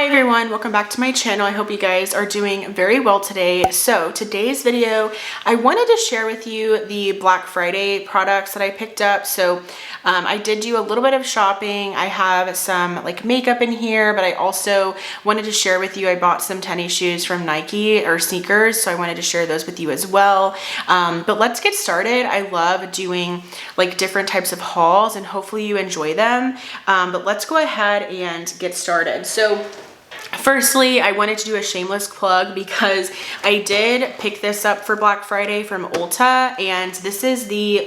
Hi everyone, welcome back to my channel. I hope you guys are doing very well today. So today's video, I wanted to share with you the Black Friday products that I picked up. So I did do a little bit of shopping. I have some like makeup in here, but I also wanted to share with you, I bought some tennis shoes from Nike or sneakers. So I wanted to share those with you as well. But let's get started. I love doing like different types of hauls and hopefully you enjoy them. But let's go ahead and get started. So firstly, I wanted to do a shameless plug because I did pick this up for Black Friday from Ulta, and this is the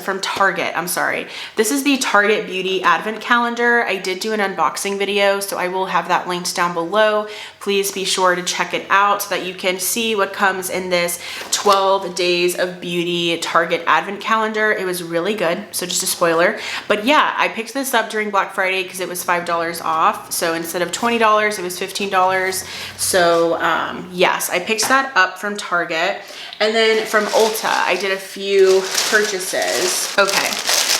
from Target, I'm sorry. This is the Target Beauty Advent Calendar. I did do an unboxing video, so I will have that linked down below. Please be sure to check it out so that you can see what comes in this 12 Days of Beauty Target Advent Calendar. It was really good, so just a spoiler. But yeah, I picked this up during Black Friday because it was $5 off. So instead of $20, it was $15. So yes, I picked that up from Target. And then from Ulta, I did a few purchases. Okay,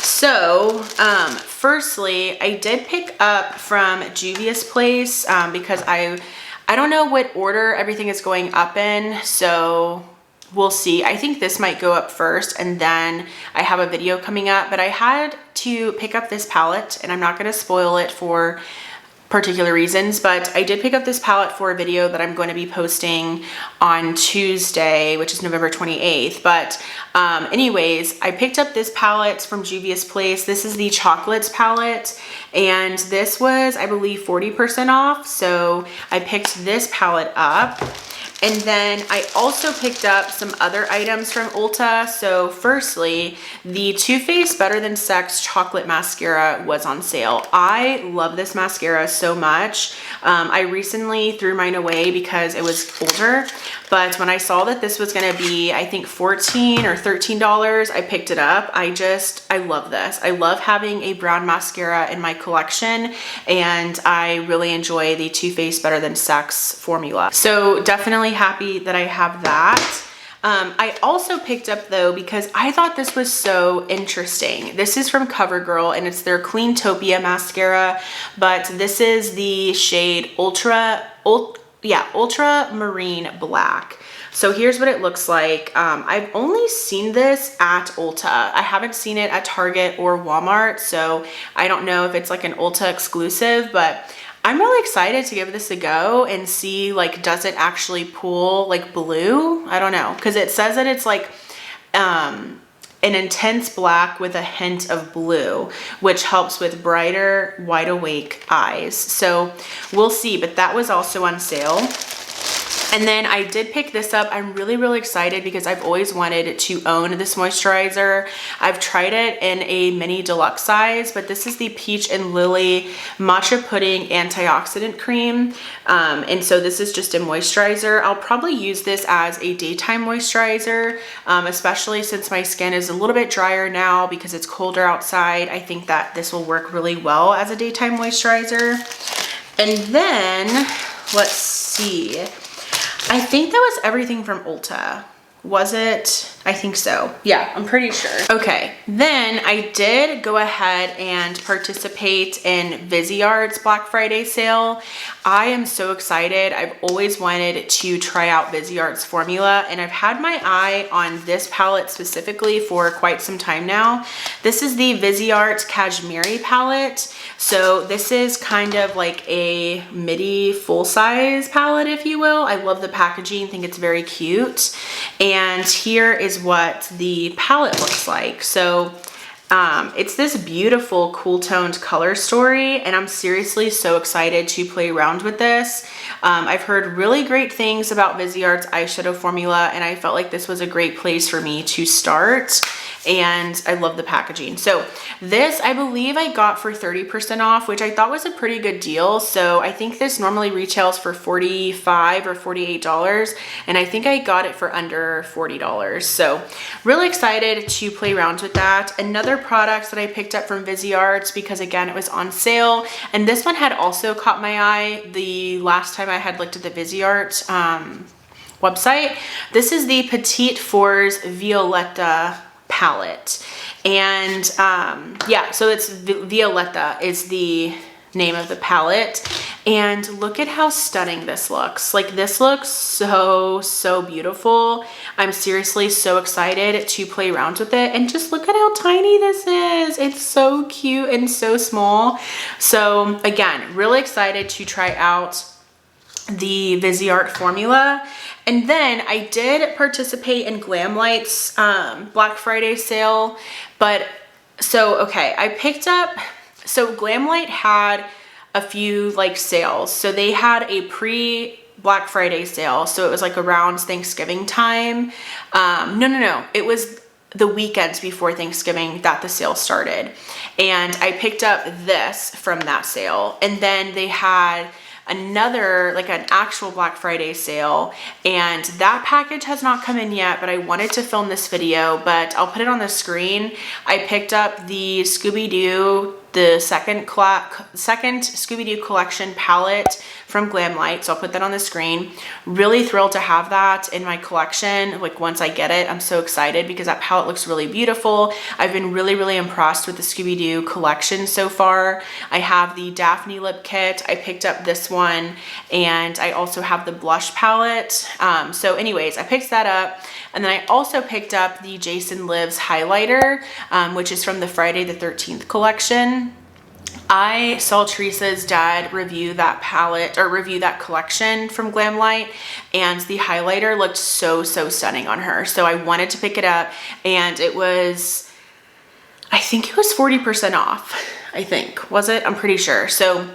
so firstly, I did pick up from Juvia's Place because I don't know what order everything is going up in, so we'll see. I think this might go up first and then I have a video coming up, but I had to pick up this palette and I'm not going to spoil it for particular reasons, but I did pick up this palette for a video that I'm going to be posting on Tuesday, which is November 28th. But anyways, I picked up this palette from Juvia's Place. This is the Chocolates palette, and this was, I believe, 40% off. So I picked this palette up. And then I also picked up some other items from Ulta. So firstly, the Too Faced Better Than Sex Chocolate Mascara was on sale. I love this mascara so much. I recently threw mine away because it was older, but when I saw that this was gonna be, I think $14 or $13, I picked it up. I love this. I love having a brown mascara in my collection, and I really enjoy the Too Faced Better Than Sex formula. So definitely happy that I have that. I also picked up though, because I thought this was so interesting. This is from CoverGirl and it's their Cleantopia mascara, but this is the shade Ultramarine Black. So here's what it looks like. I've only seen this at Ulta. I haven't seen it at Target or Walmart, so I don't know if it's like an Ulta exclusive, but I'm really excited to give this a go and see, like, does it actually pull like blue? I don't know, because it says that it's like an intense black with a hint of blue, which helps with brighter, wide awake eyes. So we'll see, but that was also on sale. And then I did pick this up. I'm really, really excited because I've always wanted to own this moisturizer. I've tried it in a mini deluxe size, but this is the Peach and Lily Matcha Pudding Antioxidant Cream. And so this is just a moisturizer. I'll probably use this as a daytime moisturizer, especially since my skin is a little bit drier now because it's colder outside. I think that this will work really well as a daytime moisturizer. And then, let's see. I think that was everything from Ulta. Was it? I think so. Yeah, I'm pretty sure. Okay, then I did go ahead and participate in Viseart's Black Friday sale. I am so excited. I've always wanted to try out Viseart's formula, and I've had my eye on this palette specifically for quite some time now. This is the Viseart Cashmere palette. So this is kind of like a midi full-size palette, if you will. I love the packaging, think it's very cute. And here is what the palette looks like. So it's this beautiful cool toned color story, and I'm seriously so excited to play around with this. I've heard really great things about Viseart's eyeshadow formula, and I felt like this was a great place for me to start. And I love the packaging. So this, I believe I got for 30% off, which I thought was a pretty good deal. So I think this normally retails for $45 or $48, and I think I got it for under $40. So really excited to play around with that. Another product that I picked up from Viseart's, because again, it was on sale, and this one had also caught my eye the last time I had looked at the Viseart website. This is the Petite Fours Violetta palette, and yeah, so it's Violetta is the name of the palette. And look at how stunning this looks. Like, this looks so, so beautiful. I'm seriously so excited to play around with it. And just look at how tiny this is. It's so cute and so small. So again, really excited to try out the Viseart formula. And then I did participate in Glamlight's Black Friday sale. But so, okay, I picked up, so Glamlight had a few like sales. So they had a pre-Black Friday sale. So it was like around Thanksgiving time. No. It was the weekends before Thanksgiving that the sale started. And I picked up this from that sale. And then they had another, like an actual Black Friday sale, and that package has not come in yet, but I wanted to film this video, but I'll put it on the screen. I picked up the Scooby-Doo, the second Scooby-Doo collection palette from Glamlight, so I'll put that on the screen. Really thrilled to have that in my collection. Like, once I get it, I'm so excited because that palette looks really beautiful. I've been really, really impressed with the Scooby-Doo collection so far. I have the Daphne lip kit. I picked up this one, and I also have the blush palette. So anyways, I picked that up. And then I also picked up the Jason Lives highlighter, which is from the Friday the 13th collection. I saw Teresa's dad review that palette, or review that collection from Glamlight, and the highlighter looked so, so stunning on her. So I wanted to pick it up, and it was, I think it was 40% off, I think. Was it? I'm pretty sure. So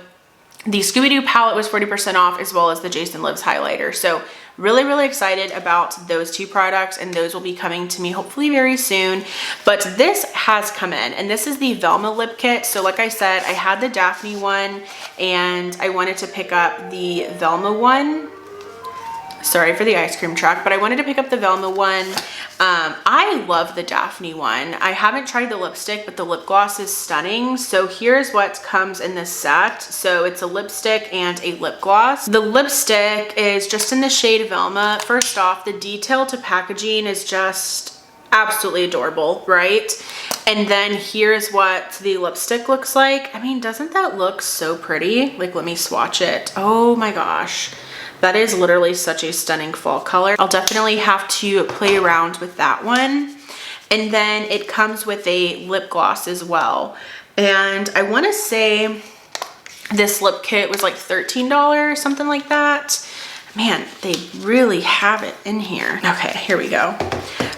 the Scooby-Doo palette was 40% off, as well as the Jason Lives highlighter. So really, really excited about those two products, and those will be coming to me hopefully very soon. But this has come in, and this is the Velma lip kit. So like I said, I had the Daphne one, and I wanted to pick up the Velma one. Sorry for the ice cream truck, but I wanted to pick up the Velma one. I love the Daphne one. I haven't tried the lipstick, but the lip gloss is stunning. So here's what comes in this set. So it's a lipstick and a lip gloss. The lipstick is just in the shade Velma. First off, the detail to packaging is just absolutely adorable, right? And then here's what the lipstick looks like. I mean, doesn't that look so pretty? Like, let me swatch it. Oh my gosh. That is literally such a stunning fall color. I'll definitely have to play around with that one. And then it comes with a lip gloss as well. And I want to say this lip kit was like $13, something like that. Man, they really have it in here. Okay, here we go.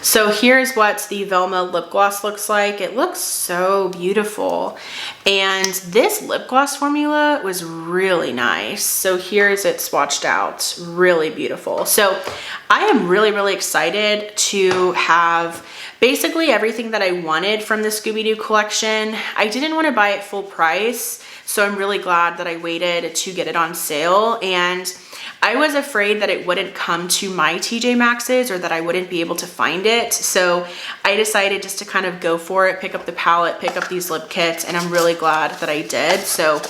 So here's what the Velma lip gloss looks like. It looks so beautiful. And this lip gloss formula was really nice. So here's it swatched out, really beautiful. So I am really, really excited to have basically everything that I wanted from the Scooby-Doo collection. I didn't want to buy it full price, so I'm really glad that I waited to get it on sale. And I was afraid that it wouldn't come to my TJ Maxx's, or that I wouldn't be able to find it. So I decided just to kind of go for it, pick up the palette, pick up these lip kits, and I'm really glad that I did. So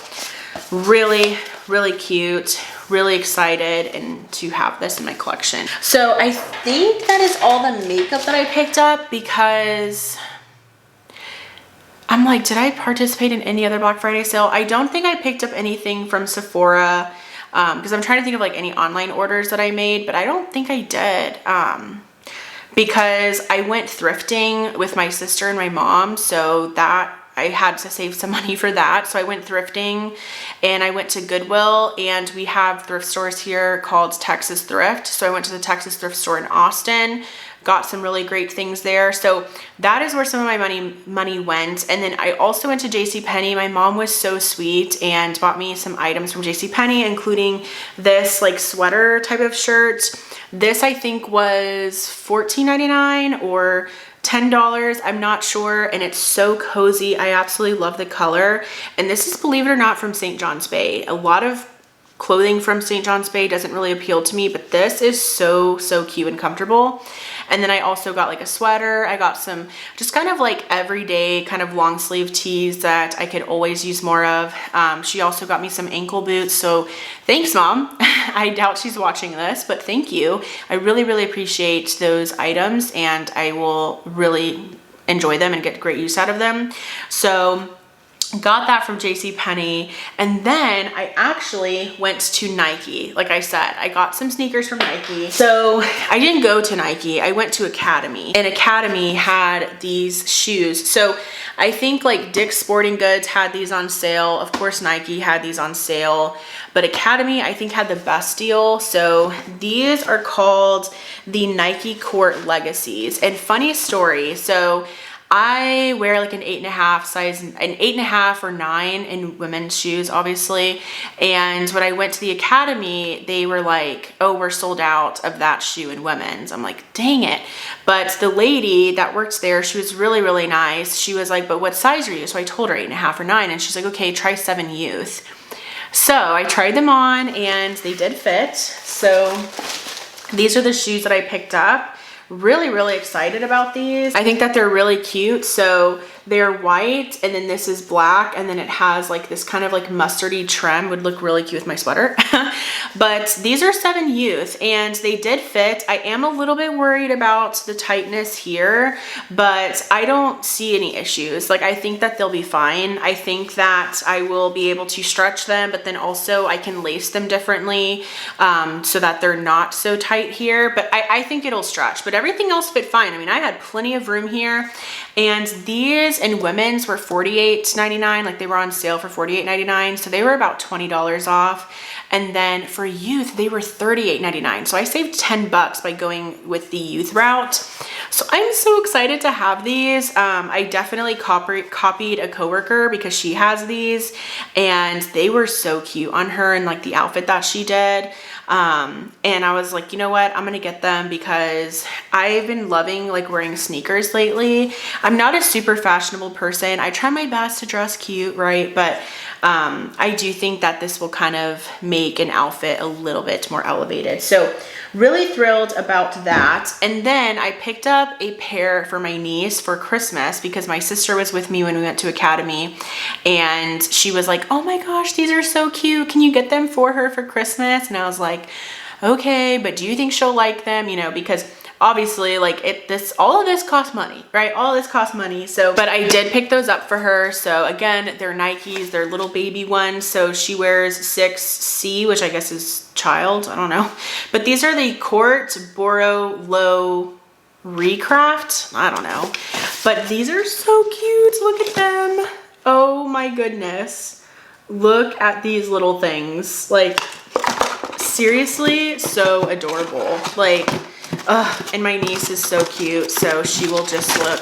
really, really cute, really excited and to have this in my collection. So I think that is all the makeup that I picked up, because I'm like, did I participate in any other Black Friday sale? I don't think I picked up anything from Sephora, because I'm trying to think of like any online orders that I made, but I don't think I did, because I went thrifting with my sister and my mom, so that I had to save some money for that. So I went thrifting, and I went to Goodwill, and we have thrift stores here called Texas Thrift. So I went to the Texas Thrift store in Austin, got some really great things there. So that is where some of my money went. And then I also went to JCPenney. My mom was so sweet and bought me some items from JCPenney, including this like sweater type of shirt. This I think was $14.99 or $10, I'm not sure, and it's so cozy. I absolutely love the color. And this is, believe it or not, from St. John's Bay. A lot of clothing from St. John's Bay doesn't really appeal to me, but this is so, so cute and comfortable. And then I also got like a sweater. I got some just kind of like everyday kind of long sleeve tees that I could always use more of. She also got me some ankle boots. So thanks, Mom. I doubt she's watching this, but thank you. I really, really appreciate those items, and I will really enjoy them and get great use out of them. So got that from JCPenney, and then I actually went to Nike. Like I said, I got some sneakers from Nike. So I didn't go to Nike, I went to Academy, and Academy had these shoes. So I think like Dick's Sporting Goods had these on sale. Of course, Nike had these on sale, but Academy I think had the best deal. So these are called the Nike Court Legacies. And funny story, so I wear like an 8.5 size, an 8.5 or 9 in women's shoes, obviously. And when I went to the Academy, they were like, oh, we're sold out of that shoe in women's. I'm like, dang it. But the lady that worked there, she was really, really nice. She was like, but what size are you? So I told her 8.5 or 9, and she's like, okay, try 7 youth. So I tried them on and they did fit. So these are the shoes that I picked up. Really, really excited about these. I think that they're really cute. So they're white, and then this is black, and then it has like this kind of like mustardy trim. Would look really cute with my sweater. But these are 7 youth and they did fit. I am a little bit worried about the tightness here, but I don't see any issues. Like, I think that they'll be fine. I think that I will be able to stretch them, but then also I can lace them differently so that they're not so tight here. But I think it'll stretch, but everything else fit fine. I mean, I had plenty of room here, and these in women's were $48.99. Like, they were on sale for $48.99, so they were about $20 off. And then for youth, they were $38.99. So I saved 10 bucks by going with the youth route. So I'm so excited to have these. I definitely copied a coworker because she has these, and they were so cute on her and like the outfit that she did. And I was like, you know what, I'm gonna get them because I've been loving like wearing sneakers lately. I'm not a super fashionable person. I try my best to dress cute, right? But I do think that this will kind of make an outfit a little bit more elevated. So really thrilled about that. And then I picked up a pair for my niece for Christmas because my sister was with me when we went to Academy, and she was like, oh my gosh, these are so cute. Can you get them for her for Christmas? And I was like, okay, but do you think she'll like them? You know, because obviously like all of this costs money, right? All of this costs money. So, but I did pick those up for her. So again, they're Nikes, they're little baby ones. So she wears 6C, which I guess is child, I don't know. But these are the Court Boro Low Recraft, I don't know. But these are so cute, look at them. Oh my goodness. Look at these little things. Like, seriously, so adorable. Like, and my niece is so cute, so she will just look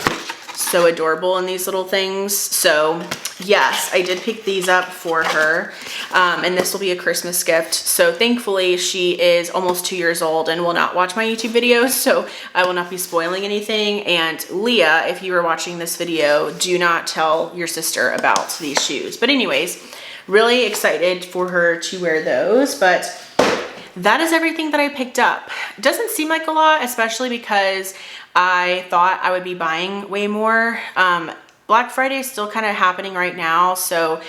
so adorable in these little things. So yes, I did pick these up for her, and this will be a Christmas gift. So thankfully she is almost 2 years old and will not watch my YouTube videos, so I will not be spoiling anything. And Leah, if you are watching this video, do not tell your sister about these shoes. But anyways, really excited for her to wear those. But that is everything that I picked up. It doesn't seem like a lot, especially because I thought I would be buying way more. Black Friday is still kind of happening right now, so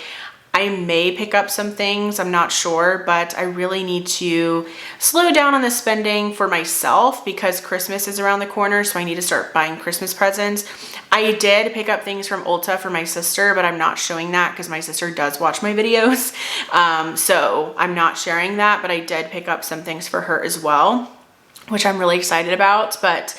I may pick up some things, I'm not sure, but I really need to slow down on the spending for myself because Christmas is around the corner, so I need to start buying Christmas presents. I did pick up things from Ulta for my sister, but I'm not showing that because my sister does watch my videos, so I'm not sharing that, but I did pick up some things for her as well, which I'm really excited about. But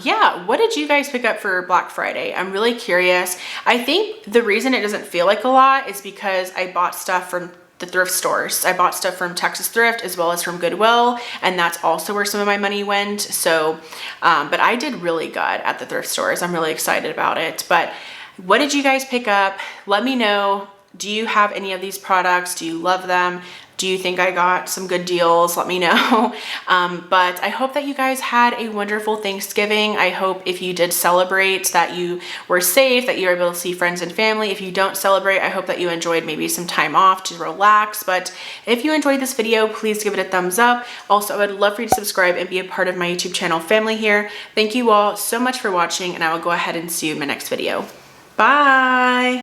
yeah, what did you guys pick up for Black Friday? I'm really curious. I think the reason it doesn't feel like a lot is because I bought stuff from the thrift stores. I bought stuff from Texas Thrift as well as from Goodwill, and that's also where some of my money went. So, but I did really good at the thrift stores. I'm really excited about it. But what did you guys pick up? Let me know. Do you have any of these products? Do you love them? Do you think I got some good deals? Let me know. But I hope that you guys had a wonderful Thanksgiving. I hope if you did celebrate that you were safe, that you were able to see friends and family. If you don't celebrate, I hope that you enjoyed maybe some time off to relax. But if you enjoyed this video, please give it a thumbs up. Also, I would love for you to subscribe and be a part of my YouTube channel family here. Thank you all so much for watching, and I will go ahead and see you in my next video. Bye.